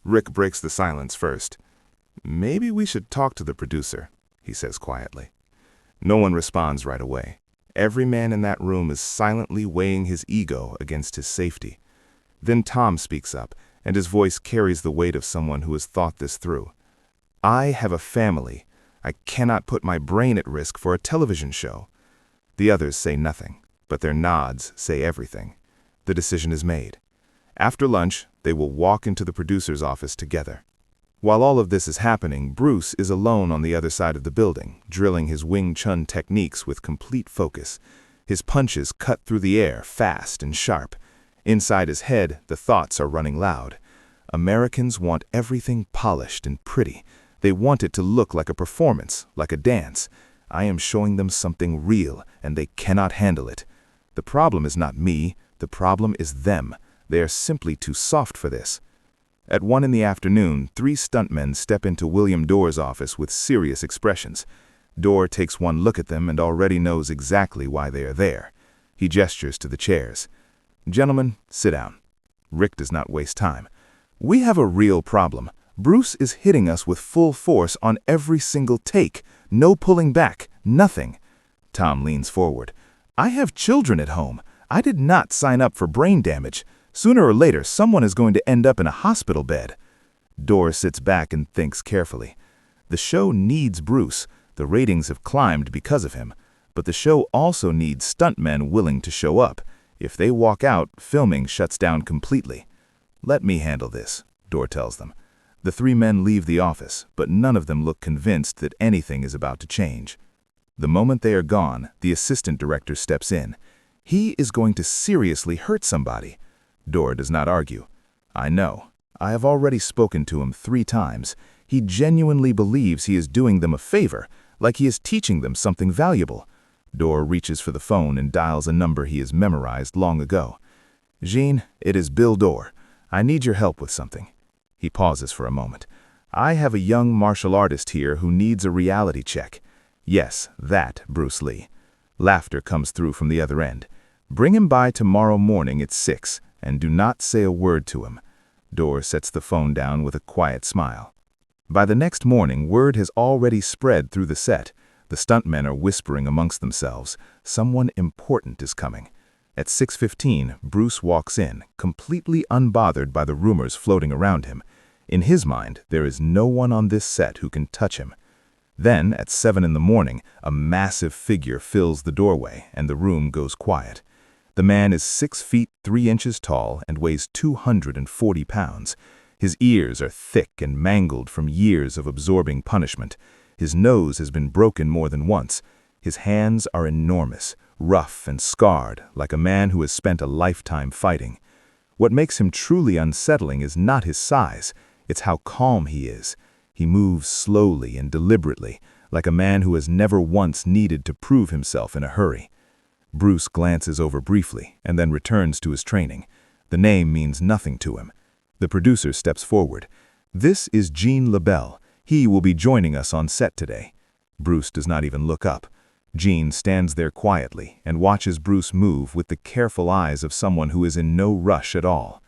Rick breaks the silence first. "Maybe we should talk to the producer," he says quietly. No one responds right away. Every man in that room is silently weighing his ego against his safety. Then Tom speaks up, and his voice carries the weight of someone who has thought this through. "I have a family. I cannot put my brain at risk for a television show." The others say nothing, but their nods say everything. The decision is made. After lunch, they will walk into the producer's office together. While all of this is happening, Bruce is alone on the other side of the building, drilling his Wing Chun techniques with complete focus. His punches cut through the air, fast and sharp. Inside his head, the thoughts are running loud. Americans want everything polished and pretty. They want it to look like a performance, like a dance. I am showing them something real, and they cannot handle it. The problem is not me, the problem is them. They are simply too soft for this. At 1 in the afternoon, 3 stuntmen step into William Dorr's office with serious expressions. Dorr takes one look at them and already knows exactly why they are there. He gestures to the chairs. "Gentlemen, sit down." Rick does not waste time. "We have a real problem. Bruce is hitting us with full force on every single take. No pulling back, nothing." Tom leans forward. "I have children at home. I did not sign up for brain damage. Sooner or later, someone is going to end up in a hospital bed." Dorr sits back and thinks carefully. The show needs Bruce. The ratings have climbed because of him. But the show also needs stuntmen willing to show up. If they walk out, filming shuts down completely. "Let me handle this," Dorr tells them. The 3 men leave the office, but none of them look convinced that anything is about to change. The moment they are gone, the assistant director steps in. He is going to seriously hurt somebody. Dorr does not argue. "I know. I have already spoken to him 3 times. He genuinely believes he is doing them a favor, like he is teaching them something valuable." Dorr reaches for the phone and dials a number he has memorized long ago. "Jean, it is Bill Dorr. I need your help with something." He pauses for a moment. "I have a young martial artist here who needs a reality check." "Yes, that, Bruce Lee." Laughter comes through from the other end. "Bring him by tomorrow morning at 6. And do not say a word to him." Dorr sets the phone down with a quiet smile. By the next morning, word has already spread through the set. The stuntmen are whispering amongst themselves. Someone important is coming. At 6:15, Bruce walks in, completely unbothered by the rumors floating around him. In his mind, there is no one on this set who can touch him. Then, at 7 in the morning, a massive figure fills the doorway, and the room goes quiet. The man is 6 feet 3 inches tall and weighs 240 pounds. His ears are thick and mangled from years of absorbing punishment. His nose has been broken more than once. His hands are enormous, rough and scarred, like a man who has spent a lifetime fighting. What makes him truly unsettling is not his size, it's how calm he is. He moves slowly and deliberately, like a man who has never once needed to prove himself in a hurry. Bruce glances over briefly and then returns to his training. The name means nothing to him. The producer steps forward. "This is Jean LaBelle. He will be joining us on set today." Bruce does not even look up. Jean stands there quietly and watches Bruce move with the careful eyes of someone who is in no rush at all.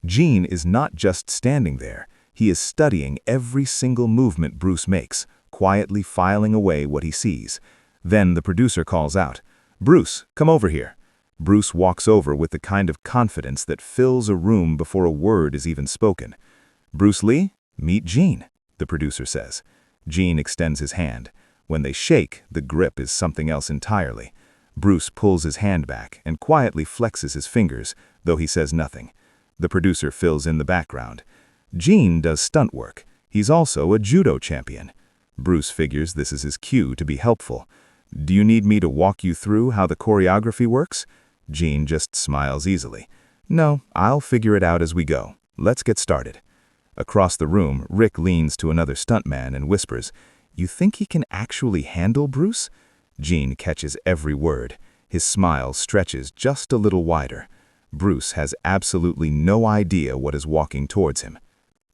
Jean is not just standing there. He is studying every single movement Bruce makes, quietly filing away what he sees. Then the producer calls out, "Bruce, come over here." Bruce walks over with the kind of confidence that fills a room before a word is even spoken. "Bruce Lee, meet Jean," the producer says. Jean extends his hand. When they shake, the grip is something else entirely. Bruce pulls his hand back and quietly flexes his fingers, though he says nothing. The producer fills in the background. Jean does stunt work. He's also a judo champion. Bruce figures this is his cue to be helpful. "Do you need me to walk you through how the choreography works?" Jean just smiles easily. "No, I'll figure it out as we go. Let's get started." Across the room, Rick leans to another stuntman and whispers, "You think he can actually handle Bruce?" Jean catches every word. His smile stretches just a little wider. Bruce has absolutely no idea what is walking towards him.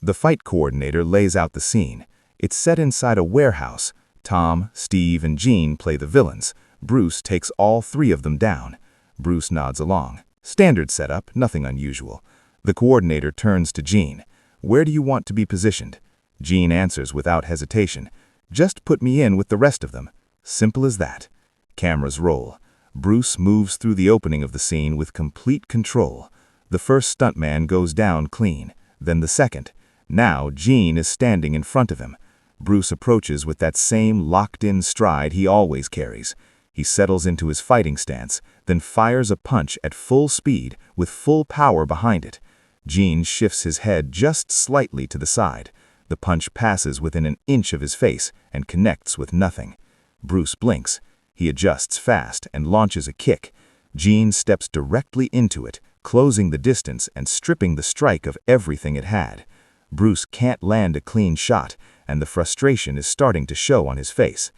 The fight coordinator lays out the scene. It's set inside a warehouse. Tom, Steve, and Jean play the villains. Bruce takes all 3 of them down. Bruce nods along. Standard setup, nothing unusual. The coordinator turns to Jean. "Where do you want to be positioned?" Jeet answers without hesitation. "Just put me in with the rest of them." Simple as that. Cameras roll. Bruce moves through the opening of the scene with complete control. The first stuntman goes down clean, then the second. Now Jeet is standing in front of him. Bruce approaches with that same locked-in stride he always carries. He settles into his fighting stance, then fires a punch at full speed with full power behind it. Jeet shifts his head just slightly to the side. The punch passes within an inch of his face and connects with nothing. Bruce blinks. He adjusts fast and launches a kick. Jeet steps directly into it, closing the distance and stripping the strike of everything it had. Bruce can't land a clean shot, and the frustration is starting to show on his face.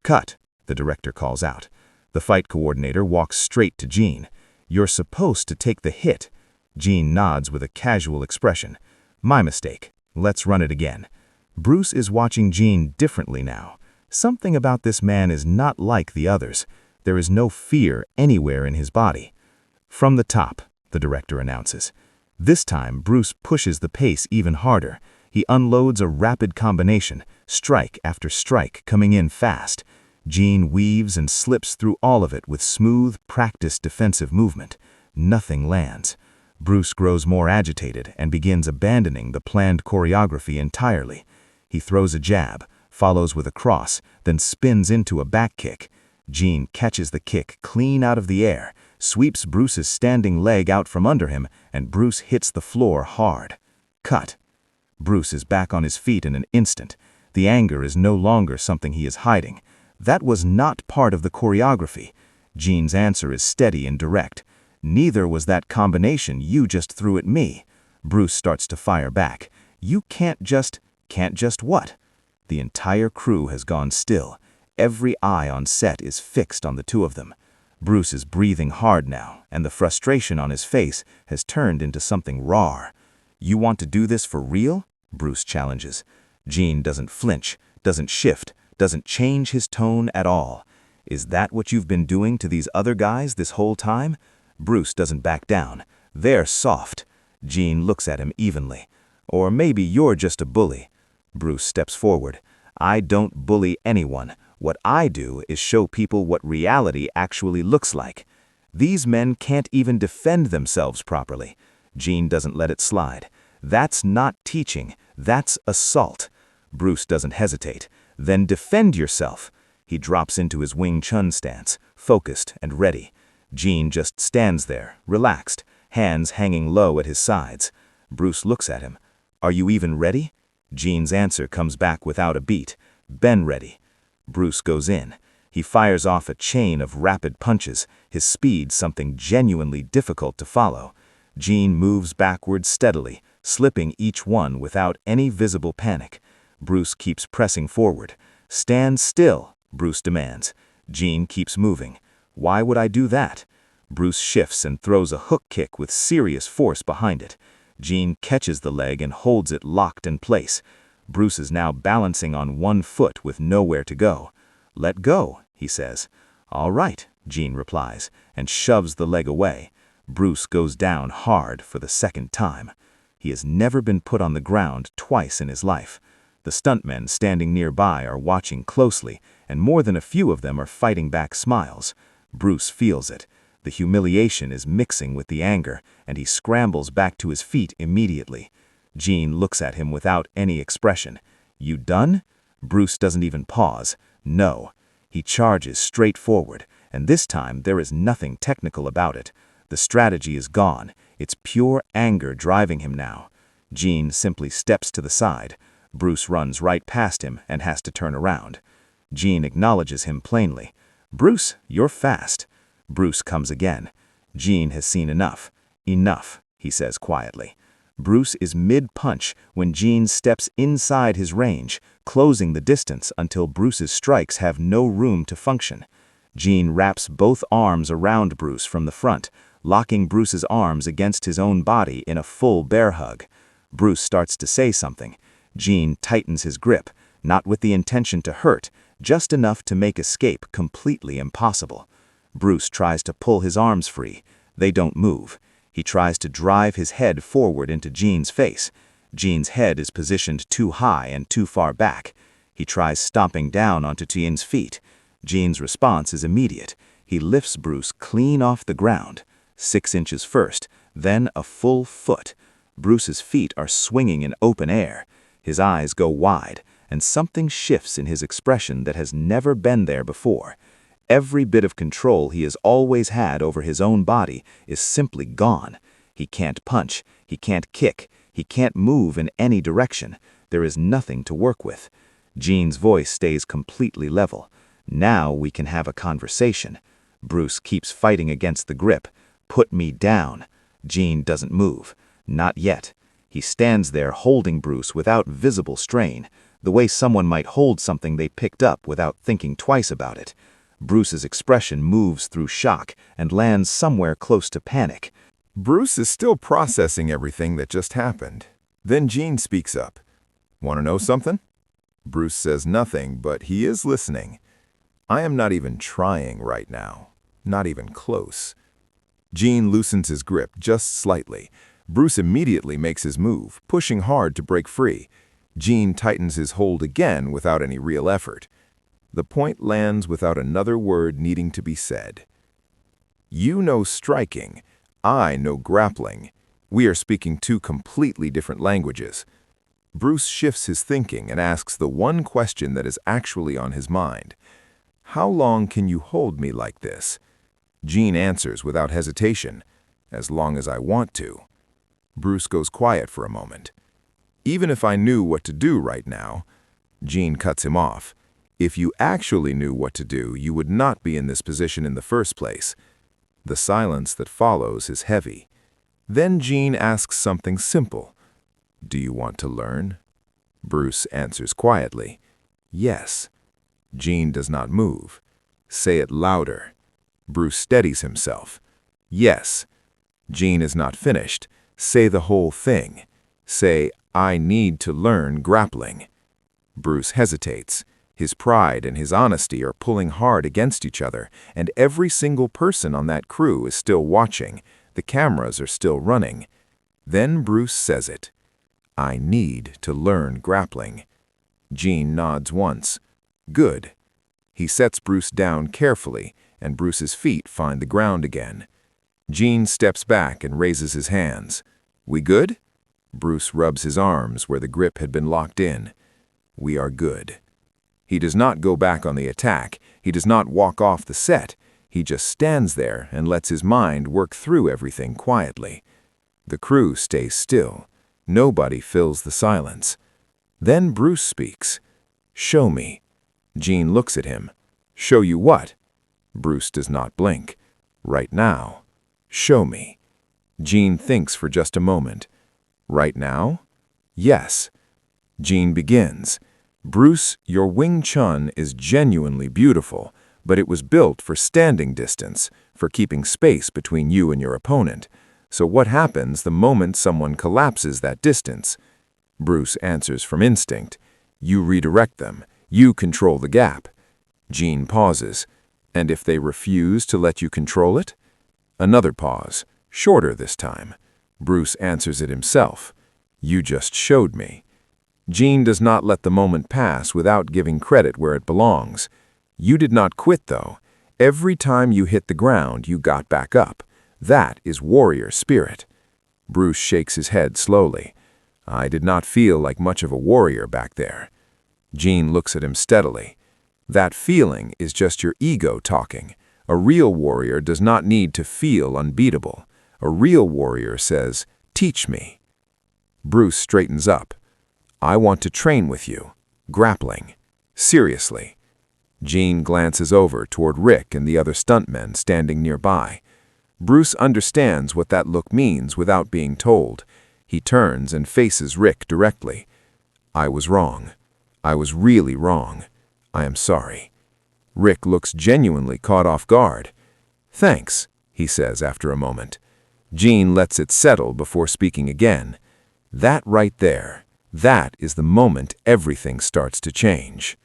"Cut," the director calls out. The fight coordinator walks straight to Jeet. "You're supposed to take the hit." Jeet nods with a casual expression. "My mistake. Let's run it again." Bruce is watching Jeet differently now. Something about this man is not like the others. There is no fear anywhere in his body. "From the top," the director announces. This time, Bruce pushes the pace even harder. He unloads a rapid combination, strike after strike coming in fast. Jeet weaves and slips through all of it with smooth, practiced defensive movement. Nothing lands. Bruce grows more agitated and begins abandoning the planned choreography entirely. He throws a jab, follows with a cross, then spins into a back kick. Jeet catches the kick clean out of the air, sweeps Bruce's standing leg out from under him, and Bruce hits the floor hard. Cut. Bruce is back on his feet in an instant. The anger is no longer something he is hiding. That was not part of the choreography. Jeet's answer is steady and direct. "Neither was that combination you just threw at me." Bruce starts to fire back. "You can't just what?" The entire crew has gone still. Every eye on set is fixed on the two of them. Bruce is breathing hard now, and the frustration on his face has turned into something raw. "You want to do this for real?" Bruce challenges. Jeet doesn't flinch, doesn't shift, doesn't change his tone at all. "Is that what you've been doing to these other guys this whole time?" Bruce doesn't back down. "They're soft." Jeet looks at him evenly. "Or maybe you're just a bully." Bruce steps forward. "I don't bully anyone. What I do is show people what reality actually looks like. These men can't even defend themselves properly." Jeet doesn't let it slide. "That's not teaching, that's assault." Bruce doesn't hesitate. "Then defend yourself." He drops into his Wing Chun stance, focused and ready. Jeet just stands there, relaxed, hands hanging low at his sides. Bruce looks at him. "Are you even ready?" Jeet's answer comes back without a beat. "Been ready." Bruce goes in. He fires off a chain of rapid punches, his speed something genuinely difficult to follow. Jeet moves backward steadily, slipping each one without any visible panic. Bruce keeps pressing forward. "Stand still," Bruce demands. Jeet keeps moving. "Why would I do that?" Bruce shifts and throws a hook kick with serious force behind it. Jeet catches the leg and holds it locked in place. Bruce is now balancing on one foot with nowhere to go. "Let go," he says. "All right," Jeet replies, and shoves the leg away. Bruce goes down hard for the second time. He has never been put on the ground twice in his life. The stuntmen standing nearby are watching closely, and more than a few of them are fighting back smiles. Bruce feels it. The humiliation is mixing with the anger, and he scrambles back to his feet immediately. Jeet looks at him without any expression. "You done?" Bruce doesn't even pause. No. He charges straight forward, and this time there is nothing technical about it. The strategy is gone. It's pure anger driving him now. Jeet simply steps to the side. Bruce runs right past him and has to turn around. Jeet acknowledges him plainly. "Bruce, you're fast." Bruce comes again. Jeet has seen enough. "Enough," he says quietly. Bruce is mid-punch when Jeet steps inside his range, closing the distance until Bruce's strikes have no room to function. Jeet wraps both arms around Bruce from the front, locking Bruce's arms against his own body in a full bear hug. Bruce starts to say something. Jeet tightens his grip, not with the intention to hurt, just enough to make escape completely impossible. Bruce tries to pull his arms free. They don't move. He tries to drive his head forward into Jeet's face. Jean's head is positioned too high and too far back. He tries stomping down onto Jean's feet. Jean's response is immediate. He lifts Bruce clean off the ground, 6 inches first, then a full foot. Bruce's feet are swinging in open air. His eyes go wide, and something shifts in his expression that has never been there before. Every bit of control he has always had over his own body is simply gone. He can't punch, he can't kick, he can't move in any direction. There is nothing to work with. Jean's voice stays completely level. Now we can have a conversation. Bruce keeps fighting against the grip. Put me down. Jean doesn't move. Not yet. He stands there holding Bruce without visible strain, the way someone might hold something they picked up without thinking twice about it. Bruce's expression moves through shock and lands somewhere close to panic. Bruce is still processing everything that just happened. Then Jean speaks up. "Want to know something?" Bruce says nothing, but he is listening. "I am not even trying right now. Not even close." Jean loosens his grip just slightly. Bruce immediately makes his move, pushing hard to break free. Jean tightens his hold again without any real effort. The point lands without another word needing to be said. "You know striking. I know grappling. We are speaking two completely different languages." Bruce shifts his thinking and asks the one question that is actually on his mind. "How long can you hold me like this?" Jean answers without hesitation. "As long as I want to." Bruce goes quiet for a moment. "Even if I knew what to do right now," Jean cuts him off. "If you actually knew what to do, you would not be in this position in the first place." The silence that follows is heavy. Then Jean asks something simple. "Do you want to learn?" Bruce answers quietly, "Yes." Jean does not move. "Say it louder." Bruce steadies himself. "Yes." Jean is not finished. "Say the whole thing. Say, I need to learn grappling." Bruce hesitates. His pride and his honesty are pulling hard against each other, and every single person on that crew is still watching. The cameras are still running. Then Bruce says it. "I need to learn grappling." Jean nods once. "Good." He sets Bruce down carefully, and Bruce's feet find the ground again. Jean steps back and raises his hands. "We good?" Bruce rubs his arms where the grip had been locked in. "We are good." He does not go back on the attack. He does not walk off the set. He just stands there and lets his mind work through everything quietly. The crew stays still. Nobody fills the silence. Then Bruce speaks. "Show me." Jean looks at him. "Show you what?" Bruce does not blink. "Right now." "Show me." Jean thinks for just a moment. "Right now?" "Yes." Jean begins. "Bruce, your Wing Chun is genuinely beautiful, but it was built for standing distance, for keeping space between you and your opponent. So what happens the moment someone collapses that distance?" Bruce answers from instinct. "You redirect them. You control the gap." Jean pauses. "And if they refuse to let you control it?" Another pause, shorter this time. Bruce answers it himself. "You just showed me." Jean does not let the moment pass without giving credit where it belongs. "You did not quit, though. Every time you hit the ground, you got back up. That is warrior spirit." Bruce shakes his head slowly. "I did not feel like much of a warrior back there." Jean looks at him steadily. "That feeling is just your ego talking. A real warrior does not need to feel unbeatable. A real warrior says, 'Teach me.'" Bruce straightens up. "I want to train with you. Grappling. Seriously." Jean glances over toward Rick and the other stuntmen standing nearby. Bruce understands what that look means without being told. He turns and faces Rick directly. "I was wrong. I was really wrong. I am sorry." Rick looks genuinely caught off guard. "Thanks," he says after a moment. Jean lets it settle before speaking again. "That right there. That is the moment everything starts to change."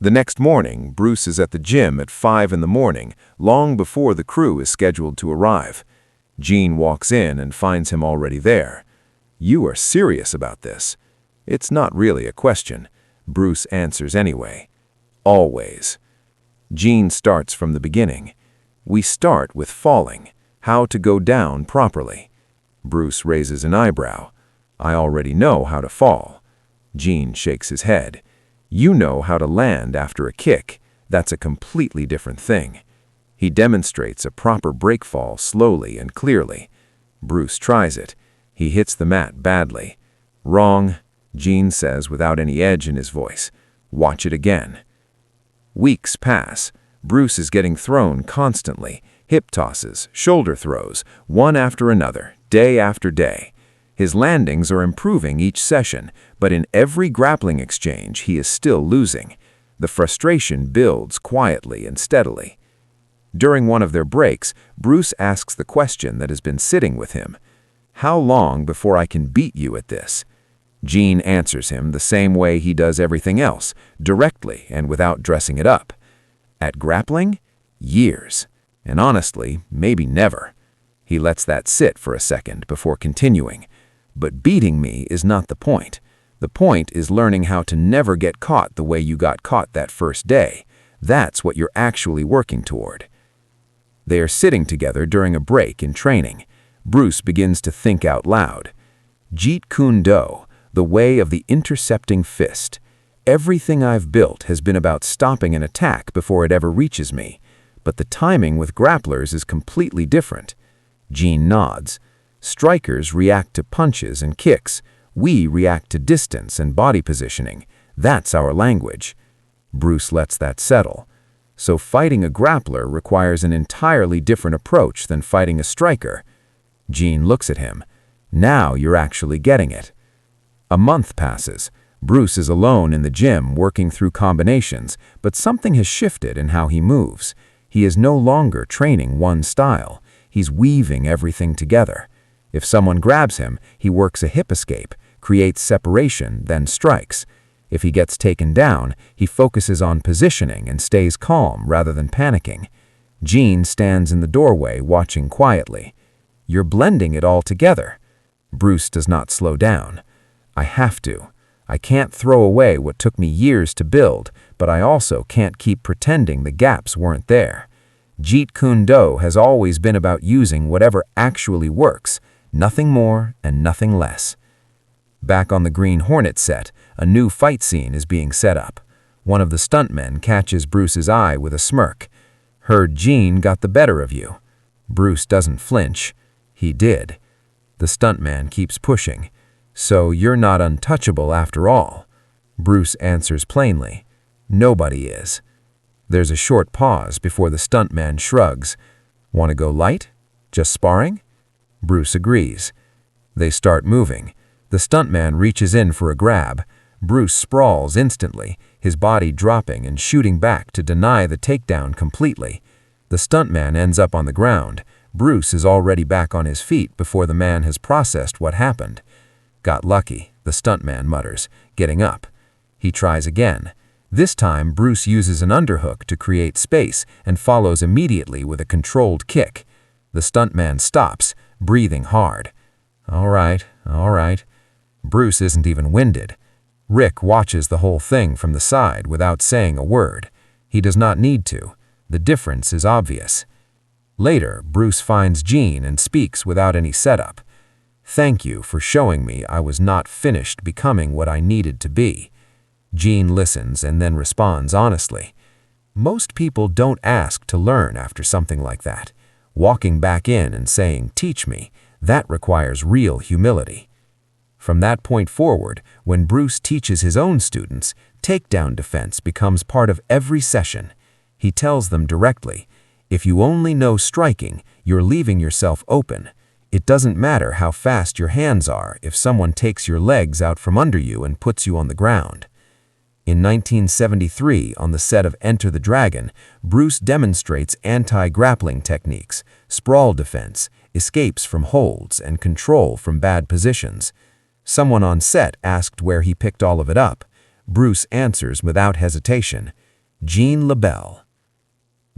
The next morning, Bruce is at the gym at 5 in the morning, long before the crew is scheduled to arrive. Jean walks in and finds him already there. "You are serious about this?" It's not really a question. Bruce answers anyway. Always. Jean starts from the beginning. We start with falling, how to go down properly. Bruce raises an eyebrow. I already know how to fall. Jean shakes his head. You know how to land after a kick. That's a completely different thing. He demonstrates a proper break fall slowly and clearly. Bruce tries it. He hits the mat badly. Wrong, Jean says without any edge in his voice. Watch it again. Weeks pass. Bruce is getting thrown constantly. Hip tosses, shoulder throws, one after another, day after day. His landings are improving each session, but in every grappling exchange he is still losing. The frustration builds quietly and steadily. During one of their breaks, Bruce asks the question that has been sitting with him. How long before I can beat you at this? Jean answers him the same way he does everything else, directly and without dressing it up. At grappling? Years. And honestly, maybe never. He lets that sit for a second before continuing. But beating me is not the point. The point is learning how to never get caught the way you got caught that first day. That's what you're actually working toward. They are sitting together during a break in training. Bruce begins to think out loud. Jeet Kune, the way of the intercepting fist. Everything I've built has been about stopping an attack before it ever reaches me. But the timing with grapplers is completely different. Jean nods. Strikers react to punches and kicks. We react to distance and body positioning. That's our language. Bruce lets that settle. So fighting a grappler requires an entirely different approach than fighting a striker. Jean looks at him. Now you're actually getting it. A month passes. Bruce is alone in the gym working through combinations, but something has shifted in how he moves. He is no longer training one style. He's weaving everything together. If someone grabs him, he works a hip escape, creates separation, then strikes. If he gets taken down, he focuses on positioning and stays calm rather than panicking. Jean stands in the doorway watching quietly. You're blending it all together. Bruce does not slow down. I have to. I can't throw away what took me years to build, but I also can't keep pretending the gaps weren't there. Jeet Kune has always been about using whatever actually works, nothing more and nothing less. Back on the Green Hornet set, a new fight scene is being set up. One of the stuntmen catches Bruce's eye with a smirk. Heard Jean got the better of you. Bruce doesn't flinch. He did. The stuntman keeps pushing. So you're not untouchable after all. Bruce answers plainly. Nobody is. There's a short pause before the stuntman shrugs. Want to go light? Just sparring? Bruce agrees. They start moving. The stuntman reaches in for a grab. Bruce sprawls instantly, his body dropping and shooting back to deny the takedown completely. The stuntman ends up on the ground. Bruce is already back on his feet before the man has processed what happened. Got lucky, the stuntman mutters, getting up. He tries again. This time, Bruce uses an underhook to create space and follows immediately with a controlled kick. The stuntman stops, breathing hard. All right. Bruce isn't even winded. Rick watches the whole thing from the side without saying a word. He does not need to. The difference is obvious. Later, Bruce finds Jean and speaks without any setup. Thank you for showing me I was not finished becoming what I needed to be. Jean listens and then responds honestly. Most people don't ask to learn after something like that. Walking back in and saying, teach me, that requires real humility. From that point forward, when Bruce teaches his own students, takedown defense becomes part of every session. He tells them directly, if you only know striking, you're leaving yourself open. It doesn't matter how fast your hands are if someone takes your legs out from under you and puts you on the ground. In 1973, on the set of Enter the Dragon, Bruce demonstrates anti-grappling techniques, sprawl defense, escapes from holds, and control from bad positions. Someone on set asked where he picked all of it up. Bruce answers without hesitation, Jean LaBelle.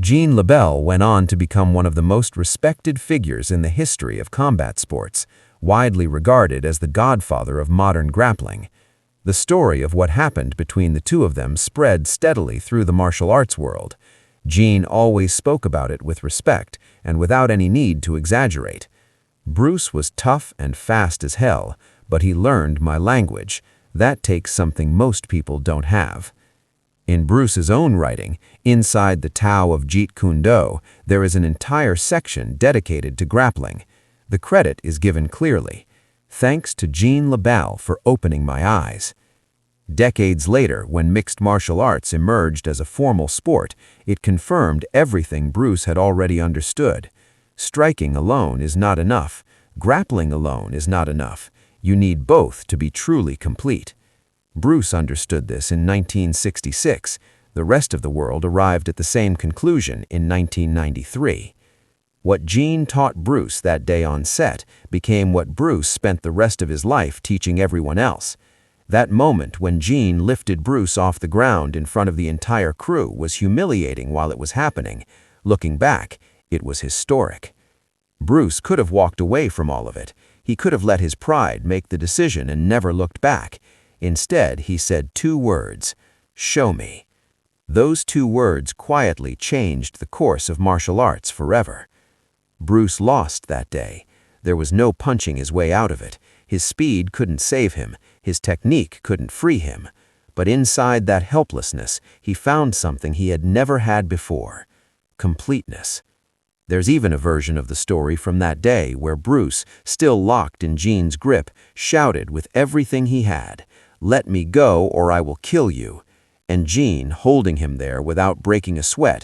Jean LaBelle went on to become one of the most respected figures in the history of combat sports, widely regarded as the godfather of modern grappling. The story of what happened between the two of them spread steadily through the martial arts world. Jeet always spoke about it with respect and without any need to exaggerate. Bruce was tough and fast as hell, but he learned my language. That takes something most people don't have. In Bruce's own writing, inside the Tao of Jeet Kune, there is an entire section dedicated to grappling. The credit is given clearly. Thanks to Jean LaBalle for opening my eyes. Decades later, when mixed martial arts emerged as a formal sport, it confirmed everything Bruce had already understood. Striking alone is not enough. Grappling alone is not enough. You need both to be truly complete. Bruce understood this in 1966. The rest of the world arrived at the same conclusion in 1993. What Jeet taught Bruce that day on set became what Bruce spent the rest of his life teaching everyone else. That moment when Jeet lifted Bruce off the ground in front of the entire crew was humiliating while it was happening. Looking back, it was historic. Bruce could have walked away from all of it. He could have let his pride make the decision and never looked back. Instead, he said 2 words, "Show me." Those 2 words quietly changed the course of martial arts forever. Bruce lost that day. There was no punching his way out of it. His speed couldn't save him. His technique couldn't free him. But inside that helplessness, he found something he had never had before: completeness. There's even a version of the story from that day where Bruce, still locked in Jeet's grip, shouted with everything he had, "Let me go or I will kill you." And Jeet, holding him there without breaking a sweat,